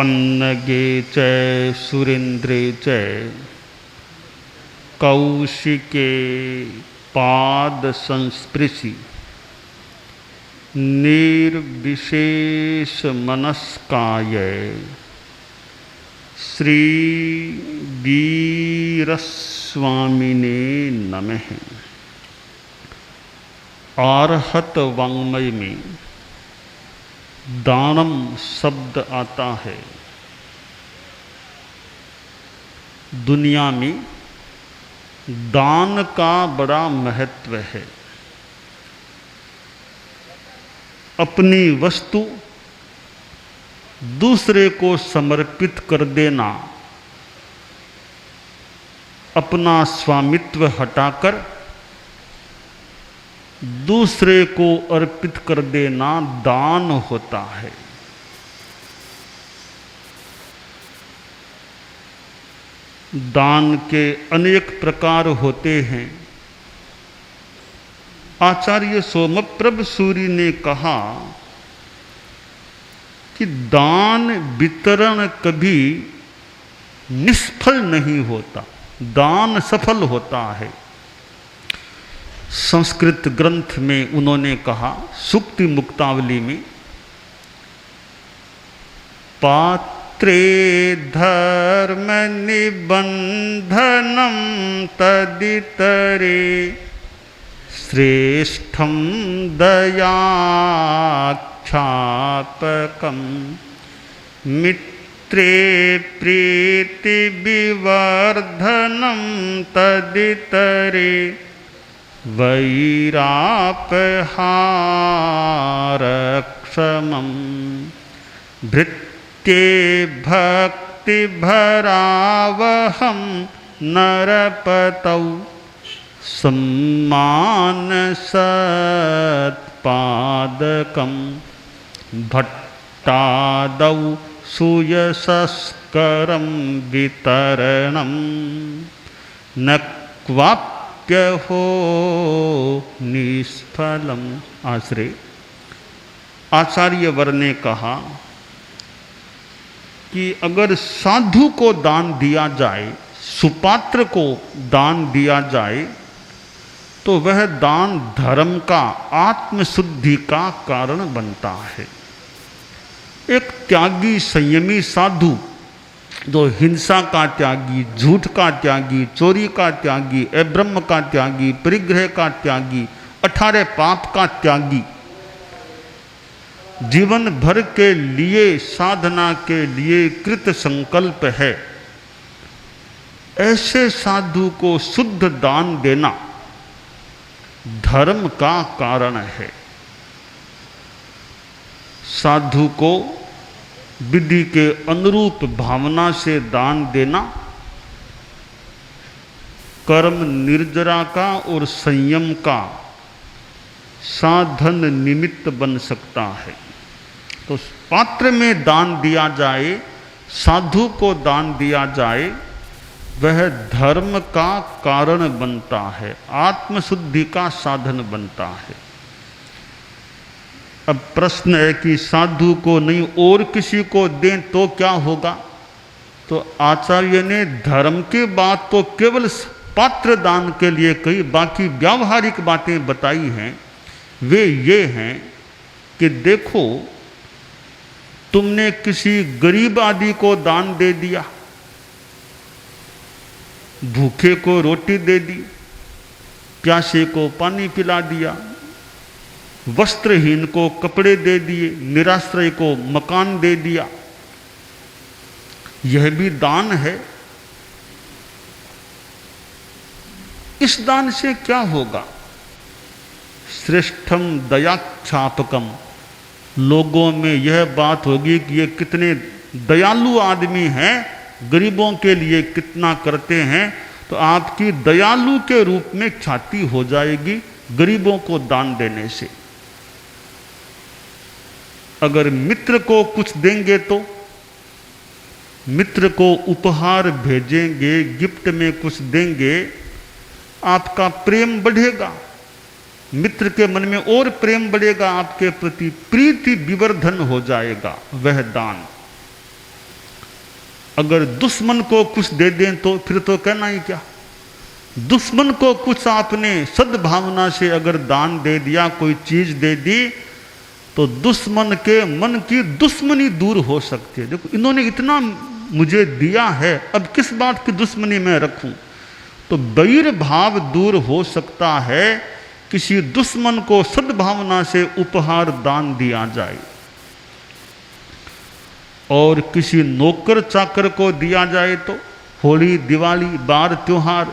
पन्नगे च सुरेन्द्रे च कौशिके पाद संस्पृशि निर्विशेष मनस्काय श्री वीरस्वामिने नमः। आर्हत वाङ्मय में दानम शब्द आता है। दुनिया में दान का बड़ा महत्व है। अपनी वस्तु दूसरे को समर्पित कर देना, अपना स्वामित्व हटाकर दूसरे को अर्पित कर देना दान होता है। दान के अनेक प्रकार होते हैं। आचार्य सोमप्रभ सूरि ने कहा कि दान वितरण कभी निष्फल नहीं होता, दान सफल होता है। संस्कृत ग्रंथ में उन्होंने कहा, सुक्ति मुक्तावली में, पात्रे धर्म निबंधनम तदितरे श्रेष्ठं दयाख्यापकं मित्रे प्रीति विवर्धनं तदितरे वैरापहारक्षमं भृत्ये भक्तिभरावहं नरपतौ सम्मान सत्पादकं भट्टादौ सुयशस्करं वितरणं न क्वाप्य हो निष्फलम। आश्रय आचार्यवर ने कहा कि अगर साधु को दान दिया जाए, सुपात्र को दान दिया जाए, तो वह दान धर्म का, आत्मशुद्धि का कारण बनता है। एक त्यागी संयमी साधु जो हिंसा का त्यागी, झूठ का त्यागी, चोरी का त्यागी, अब्रह्म का त्यागी, परिग्रह का त्यागी, 18 पाप का त्यागी, जीवन भर के लिए साधना के लिए कृत संकल्प है, ऐसे साधु को शुद्ध दान देना धर्म का कारण है। साधु को विधि के अनुरूप भावना से दान देना कर्म निर्जरा का और संयम का साधन निमित्त बन सकता है। तो पात्र में दान दिया जाए, साधु को दान दिया जाए, वह धर्म का कारण बनता है, आत्मशुद्धि का साधन बनता है। अब प्रश्न है कि साधु को नहीं और किसी को दें तो क्या होगा? तो आचार्य ने धर्म की बात तो केवल पात्र दान के लिए कही, बाकी व्यावहारिक बातें बताई हैं। वे ये हैं कि देखो, तुमने किसी गरीब आदि को दान दे दिया, भूखे को रोटी दे दी, प्यासे को पानी पिला दिया, वस्त्रहीन को कपड़े दे दिए, निराश्रय को मकान दे दिया, यह भी दान है। इस दान से क्या होगा? श्रेष्ठम दयाख्यापकम, लोगों में यह बात होगी कि ये कितने दयालु आदमी हैं, गरीबों के लिए कितना करते हैं, तो आपकी दयालु के रूप में ख्याति हो जाएगी गरीबों को दान देने से। अगर मित्र को कुछ देंगे तो मित्र को उपहार भेजेंगे, गिफ्ट में कुछ देंगे, आपका प्रेम बढ़ेगा, मित्र के मन में और प्रेम बढ़ेगा आपके प्रति, प्रीति विवर्धन हो जाएगा वह दान। अगर दुश्मन को कुछ दे दें तो फिर तो कहना ही क्या। दुश्मन को कुछ आपने सद्भावना से अगर दान दे दिया, कोई चीज दे दी, तो दुश्मन के मन की दुश्मनी दूर हो सकती है। देखो इन्होंने इतना मुझे दिया है, अब किस बात की दुश्मनी मैं रखूं। तो बैर भाव दूर हो सकता है किसी दुश्मन को सद्भावना से उपहार दान दिया जाए। और किसी नौकर चाकर को दिया जाए तो होली, दिवाली, बार त्योहार,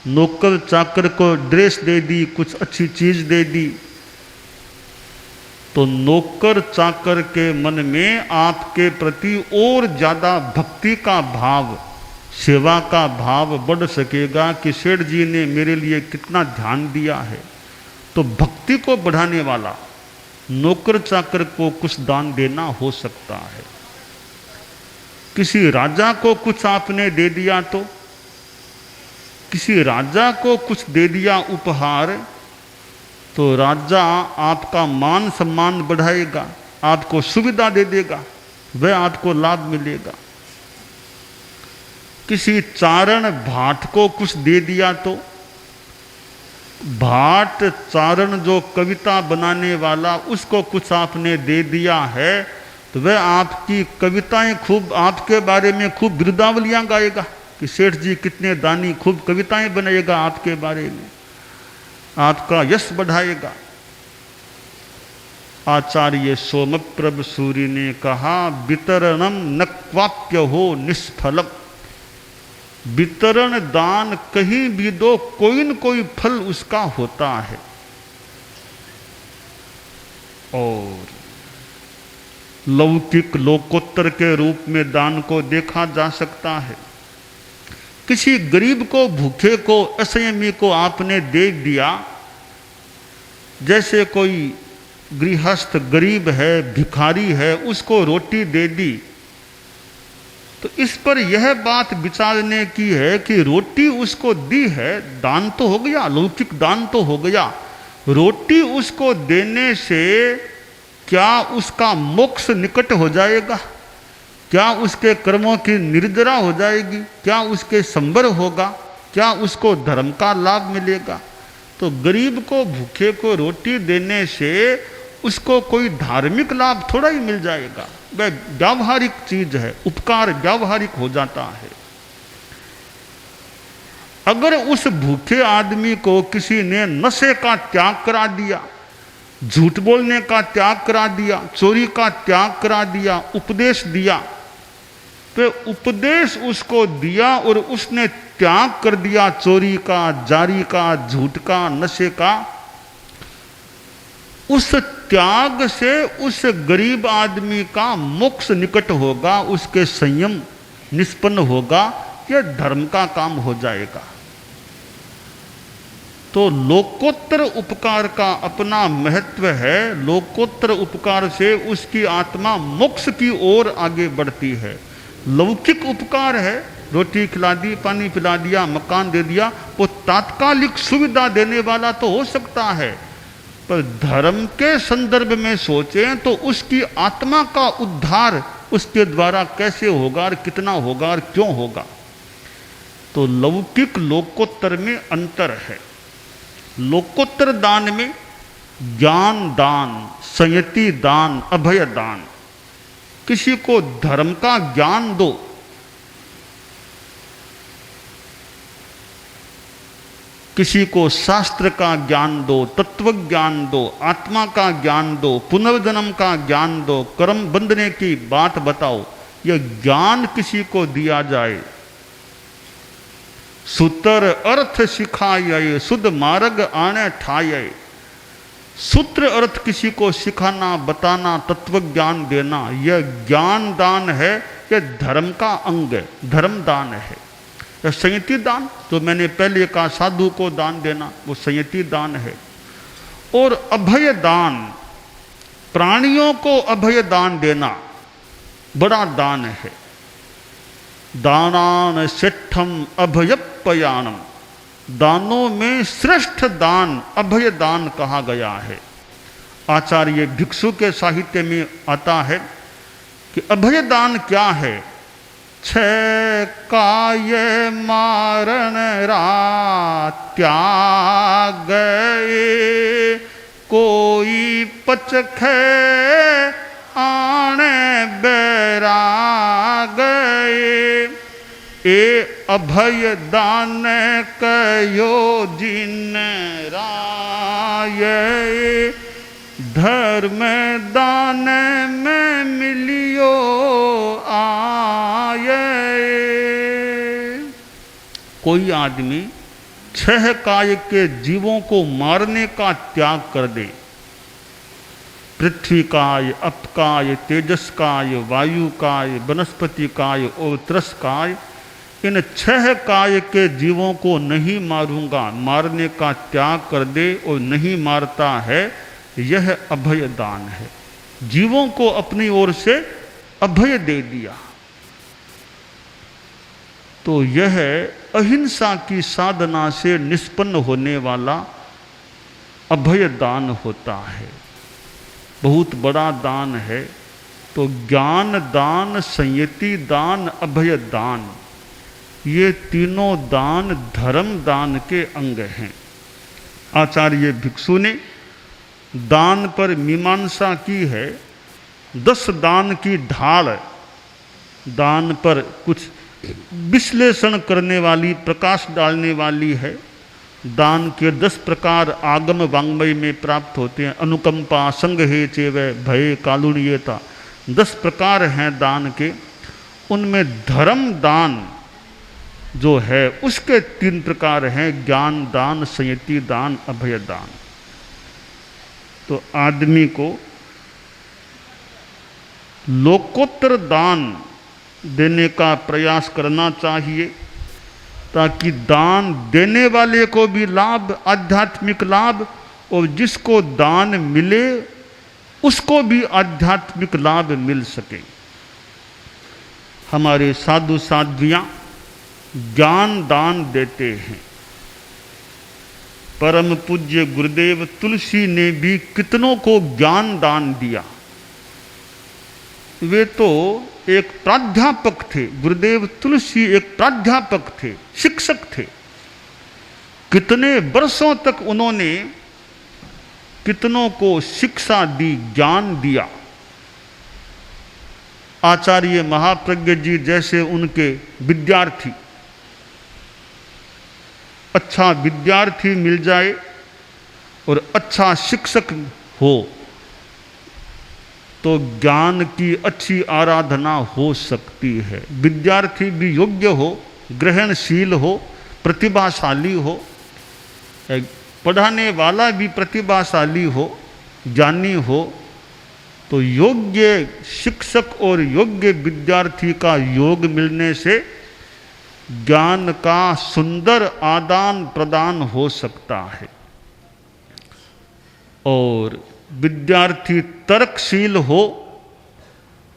नौकर चाकर को ड्रेस दे दी, कुछ अच्छी चीज दे दी, तो नौकर चाकर के मन में आपके प्रति और ज्यादा भक्ति का भाव, सेवा का भाव बढ़ सकेगा कि सेठ जी ने मेरे लिए कितना ध्यान दिया है। तो भक्ति को बढ़ाने वाला नौकर चाकर को कुछ दान देना हो सकता है। किसी राजा को कुछ आपने दे दिया, तो किसी राजा को कुछ दे दिया उपहार, तो राजा आपका मान सम्मान बढ़ाएगा, आपको सुविधा दे देगा, वह आपको लाभ मिलेगा। किसी चारण भाट को कुछ दे दिया, तो भाट चारण जो कविता बनाने वाला, उसको कुछ आपने दे दिया है, तो वह आपकी कविताएं खूब, आपके बारे में खूब बिरुदावलियां गाएगा कि सेठ जी कितने दानी, खूब कविताएं बनाएगा आपके बारे में, आपका यश बढ़ाएगा। आचार्य सोमप्रभ सूरि ने कहा, वितरणम न क्वाप्य हो निष्फलम। वितरण दान कहीं भी दो, कोई न कोई फल उसका होता है। और लौकिक लोकोत्तर के रूप में दान को देखा जा सकता है। किसी गरीब को, भूखे को, असंयमी को आपने दे दिया, जैसे कोई गृहस्थ गरीब है, भिखारी है, उसको रोटी दे दी, तो इस पर यह बात विचारने की है कि रोटी उसको दी है, दान तो हो गया, लौकिक दान तो हो गया, रोटी उसको देने से क्या उसका मोक्ष निकट हो जाएगा? क्या उसके कर्मों की निर्जरा हो जाएगी? क्या उसके संबर होगा? क्या उसको धर्म का लाभ मिलेगा? तो गरीब को, भूखे को रोटी देने से उसको कोई धार्मिक लाभ थोड़ा ही मिल जाएगा, वह व्यावहारिक चीज है, उपकार व्यावहारिक हो जाता है। अगर उस भूखे आदमी को किसी ने नशे का त्याग करा दिया, झूठ बोलने का त्याग करा दिया, चोरी का त्याग करा दिया, उपदेश दिया, तो उपदेश उसको दिया और उसने त्याग कर दिया चोरी का, जारी का, झूठ का, नशे का, उस त्याग से उस गरीब आदमी का मोक्ष निकट होगा, उसके संयम निष्पन्न होगा, यह धर्म का काम हो जाएगा। तो लोकोत्तर उपकार का अपना महत्व है। लोकोत्तर उपकार से उसकी आत्मा मोक्ष की ओर आगे बढ़ती है। लौकिक उपकार है, रोटी खिला दी, पानी पिला दिया, मकान दे दिया, वो तात्कालिक सुविधा देने वाला तो हो सकता है, पर धर्म के संदर्भ में सोचें तो उसकी आत्मा का उद्धार उसके द्वारा कैसे होगा और कितना होगा और क्यों होगा। तो लौकिक लोकोत्तर में अंतर है। लोकोत्तर दान में ज्ञान दान, संयति दान, अभय दान, किसी को धर्म का ज्ञान दो, किसी को शास्त्र का ज्ञान दो, तत्व ज्ञान दो, आत्मा का ज्ञान दो, पुनर्जन्म का ज्ञान दो, कर्म बंधने की बात बताओ, यह ज्ञान किसी को दिया जाए। सूत्र अर्थ सिखाए, शुद्ध मार्ग आने ठाए। सूत्र अर्थ किसी को सिखाना, बताना, तत्व ज्ञान देना, यह ज्ञान दान है, यह धर्म का अंग है, धर्म दान है। यह संयति दान जो मैंने पहले कहा, साधु को दान देना, वो संयति दान है। और अभय दान, प्राणियों को अभय दान देना बड़ा दान है। दानान श्रेष्ठम अभयपयानम, दानों में श्रेष्ठ दान अभय दान कहा गया है। आचार्य भिक्षु के साहित्य में आता है कि अभय दान क्या है? छह काय मारन रात त्याग गए, कोई पचखे आने बैराग गए। ए अभय दान कयो जिन राय, धर्म दान में मिलियो आए। कोई आदमी छह काय के जीवों को मारने का त्याग कर दे, पृथ्वी काय, अप काय, तेजस काय, वायु काय, वनस्पति काय और त्रस काय, इन छह काय के जीवों को नहीं मारूंगा, मारने का त्याग कर दे और नहीं मारता है, यह अभय दान है। जीवों को अपनी ओर से अभय दे दिया, तो यह अहिंसा की साधना से निष्पन्न होने वाला अभय दान होता है। बहुत बड़ा दान है। तो ज्ञान दान, संयति दान, अभय दान, ये तीनों दान धर्म दान के अंग हैं। आचार्य भिक्षु ने दान पर मीमांसा की है। 10 दान की ढाल दान पर कुछ विश्लेषण करने वाली, प्रकाश डालने वाली है। दान के 10 प्रकार आगम वांग्मय में प्राप्त होते हैं। अनुकंपा, संगहे चेवै, भय, कालुण्यता, 10 प्रकार हैं दान के। उनमें धर्म दान जो है उसके 3 प्रकार हैं, ज्ञान दान, संयति दान, अभय दान। तो आदमी को लोकोत्तर दान देने का प्रयास करना चाहिए, ताकि दान देने वाले को भी लाभ, आध्यात्मिक लाभ, और जिसको दान मिले उसको भी आध्यात्मिक लाभ मिल सके। हमारे साधु साध्वियाँ ज्ञान दान देते हैं। परम पूज्य गुरुदेव तुलसी ने भी कितनों को ज्ञान दान दिया। वे तो एक प्राध्यापक थे। गुरुदेव तुलसी एक प्राध्यापक थे, शिक्षक थे। कितने वर्षों तक उन्होंने कितनों को शिक्षा दी, ज्ञान दिया। आचार्य महाप्रज्ञ जी जैसे उनके विद्यार्थी, अच्छा विद्यार्थी मिल जाए और अच्छा शिक्षक हो तो ज्ञान की अच्छी आराधना हो सकती है। विद्यार्थी भी योग्य हो, ग्रहणशील हो, प्रतिभाशाली हो, पढ़ाने वाला भी प्रतिभाशाली हो, ज्ञानी हो, तो योग्य शिक्षक और योग्य विद्यार्थी का योग मिलने से ज्ञान का सुंदर आदान प्रदान हो सकता है। और विद्यार्थी तर्कशील हो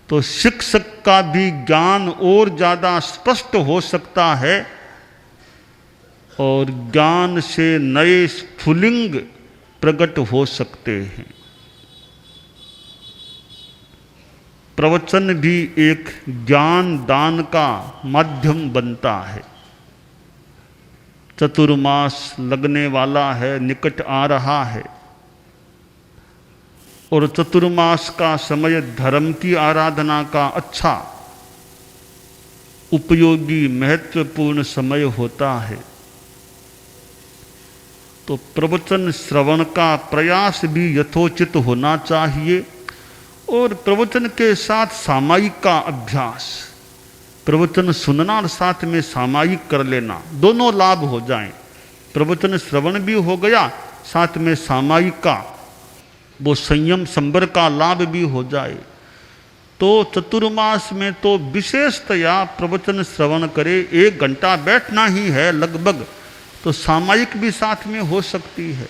तो शिक्षक का भी ज्ञान और ज़्यादा स्पष्ट हो सकता है और ज्ञान से नए स्फुलिंग प्रकट हो सकते हैं। प्रवचन भी एक ज्ञान दान का माध्यम बनता है। चतुर्मास लगने वाला है, निकट आ रहा है, और चतुर्मास का समय धर्म की आराधना का अच्छा उपयोगी महत्वपूर्ण समय होता है। तो प्रवचन श्रवण का प्रयास भी यथोचित होना चाहिए और प्रवचन के साथ सामायिक का अभ्यास, प्रवचन सुनना और साथ में सामायिक कर लेना, दोनों लाभ हो जाएं। प्रवचन श्रवण भी हो गया, साथ में सामायिक का वो संयम संबर का लाभ भी हो जाए। तो चतुर्मास में तो विशेषतया प्रवचन श्रवण करे, 1 घंटा बैठना ही है लगभग, तो सामायिक भी साथ में हो सकती है।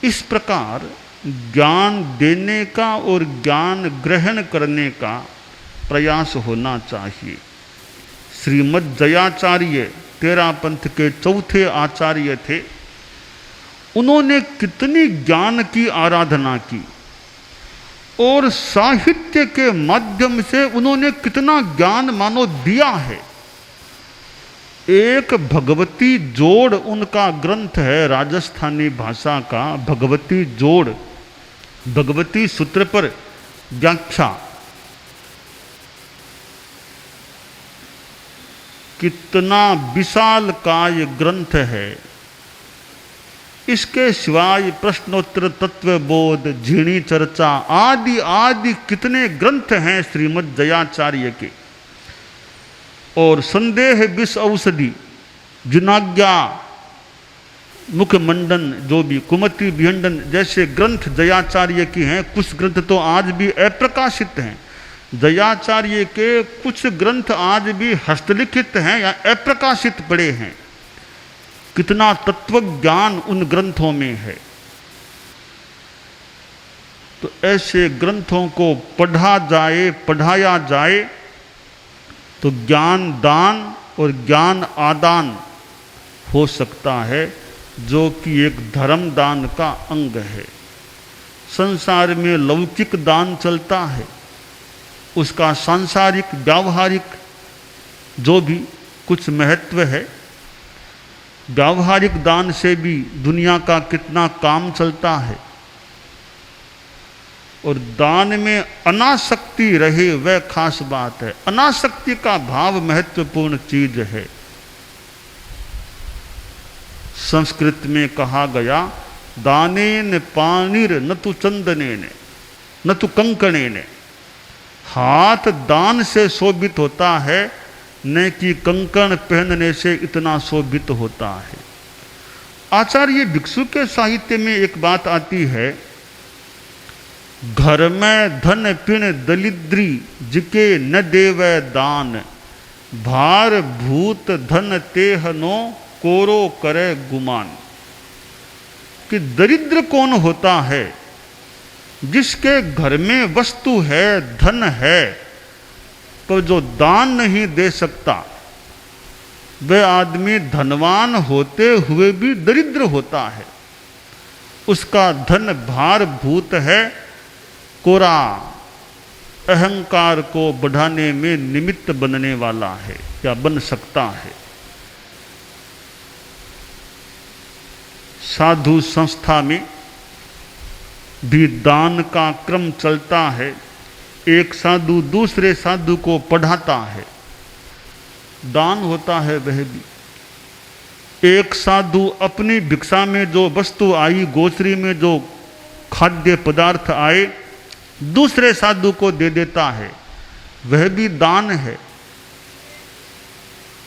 इस प्रकार ज्ञान देने का और ज्ञान ग्रहण करने का प्रयास होना चाहिए। श्रीमद् जयाचार्य तेरा पंथ के चौथे आचार्य थे। उन्होंने कितनी ज्ञान की आराधना की और साहित्य के माध्यम से उन्होंने कितना ज्ञान मानो दिया है। एक भगवती जोड़ उनका ग्रंथ है, राजस्थानी भाषा का भगवती जोड़, भगवती सूत्र पर व्याख्या। कितना विशाल काय ग्रंथ है। इसके सिवाय प्रश्नोत्तर, तत्वबोध, झीणी चर्चा आदि आदि कितने ग्रंथ हैं श्रीमद् जयाचार्य के। और संदेह विष औषधि, जिनाज्ञा, मुखमंडन, जो भी कुमति विहंडन जैसे ग्रंथ जयाचार्य की हैं। कुछ ग्रंथ तो आज भी अप्रकाशित हैं। जयाचार्य के कुछ ग्रंथ आज भी हस्तलिखित हैं या अप्रकाशित पड़े हैं। कितना तत्व ज्ञान उन ग्रंथों में है। तो ऐसे ग्रंथों को पढ़ा जाए, पढ़ाया जाए तो ज्ञान दान और ज्ञान आदान हो सकता है, जो कि एक धर्म दान का अंग है। संसार में लौकिक दान चलता है, उसका सांसारिक व्यावहारिक जो भी कुछ महत्व है। व्यावहारिक दान से भी दुनिया का कितना काम चलता है। और दान में अनासक्ति रहे वह खास बात है। अनासक्ति का भाव महत्वपूर्ण चीज है। संस्कृत में कहा गया, दानेन पानिर न तो चंदनेन न तो कंकणेन। हाथ दान से शोभित होता है, न कि कंकण पहनने से इतना शोभित होता है। आचार्य भिक्षु के साहित्य में एक बात आती है, घर में धन पिण दलिद्री जिके न देवै दान, भार भूत धन तेहनो कोरो करे गुमान। कि दरिद्र कौन होता है? जिसके घर में वस्तु है, धन है, तो जो दान नहीं दे सकता वह आदमी धनवान होते हुए भी दरिद्र होता है। उसका धन भार भूत है, कोरा, अहंकार को बढ़ाने में निमित्त बनने वाला है या बन सकता है। साधु संस्था में भी दान का क्रम चलता है। एक साधु दूसरे साधु को पढ़ाता है, दान होता है वह भी। एक साधु अपनी भिक्षा में जो वस्तु आई, गोचरी में जो खाद्य पदार्थ आए, दूसरे साधु को दे देता है, वह भी दान है।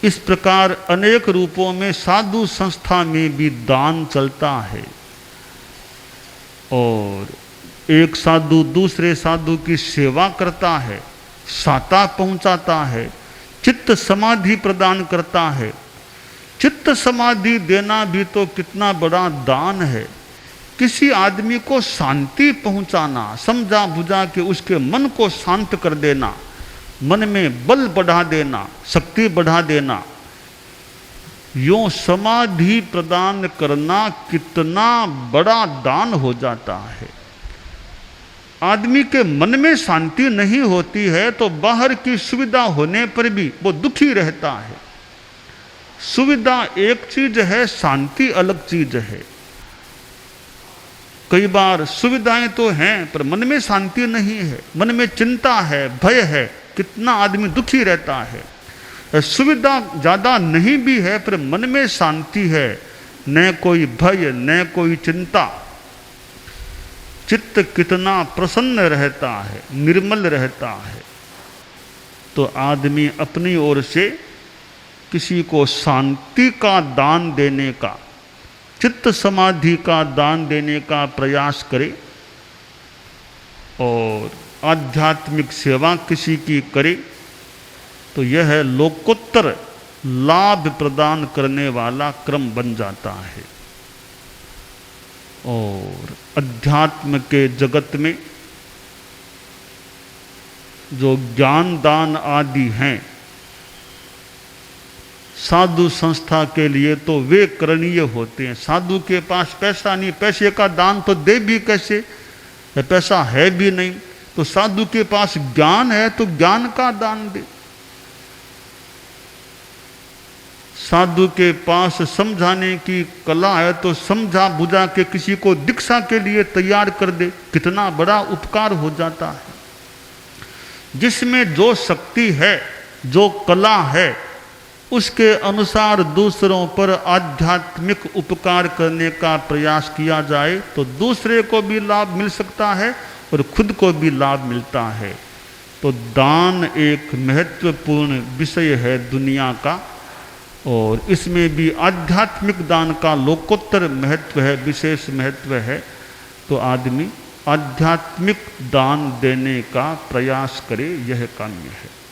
इस प्रकार अनेक रूपों में साधु संस्था में भी दान चलता है। और एक साधु दूसरे साधु की सेवा करता है, साता पहुंचाता है, चित्त समाधि प्रदान करता है। चित्त समाधि देना भी तो कितना बड़ा दान है। किसी आदमी को शांति पहुंचाना, समझा बुझा के उसके मन को शांत कर देना, मन में बल बढ़ा देना, शक्ति बढ़ा देना, यूं समाधि प्रदान करना कितना बड़ा दान हो जाता है। आदमी के मन में शांति नहीं होती है तो बाहर की सुविधा होने पर भी वो दुखी रहता है। सुविधा एक चीज है, शांति अलग चीज है। कई बार सुविधाएं तो हैं पर मन में शांति नहीं है, मन में चिंता है, भय है, कितना आदमी दुखी रहता है। सुविधा ज्यादा नहीं भी है पर मन में शांति है, न कोई भय न कोई चिंता। चित्त कितना प्रसन्न रहता है, निर्मल रहता है। तो आदमी अपनी ओर से किसी को शांति का दान देने का, चित्त समाधि का दान देने का प्रयास करे और आध्यात्मिक सेवा किसी की करे, तो यह लोकोत्तर लाभ प्रदान करने वाला क्रम बन जाता है। और अध्यात्म के जगत में जो ज्ञान दान आदि हैं, साधु संस्था के लिए तो वे करणीय होते हैं। साधु के पास पैसा नहीं, पैसे का दान तो दे भी कैसे, पैसा है भी नहीं, तो साधु के पास ज्ञान है तो ज्ञान का दान दे। साधु के पास समझाने की कला है तो समझा बुझा के किसी को दीक्षा के लिए तैयार कर दे, कितना बड़ा उपकार हो जाता है। जिसमें जो शक्ति है, जो कला है, उसके अनुसार दूसरों पर आध्यात्मिक उपकार करने का प्रयास किया जाए तो दूसरे को भी लाभ मिल सकता है और खुद को भी लाभ मिलता है। तो दान एक महत्वपूर्ण विषय है दुनिया का, और इसमें भी आध्यात्मिक दान का लोकोत्तर महत्व है, विशेष महत्व है। तो आदमी आध्यात्मिक दान देने का प्रयास करे, यह काम्य है।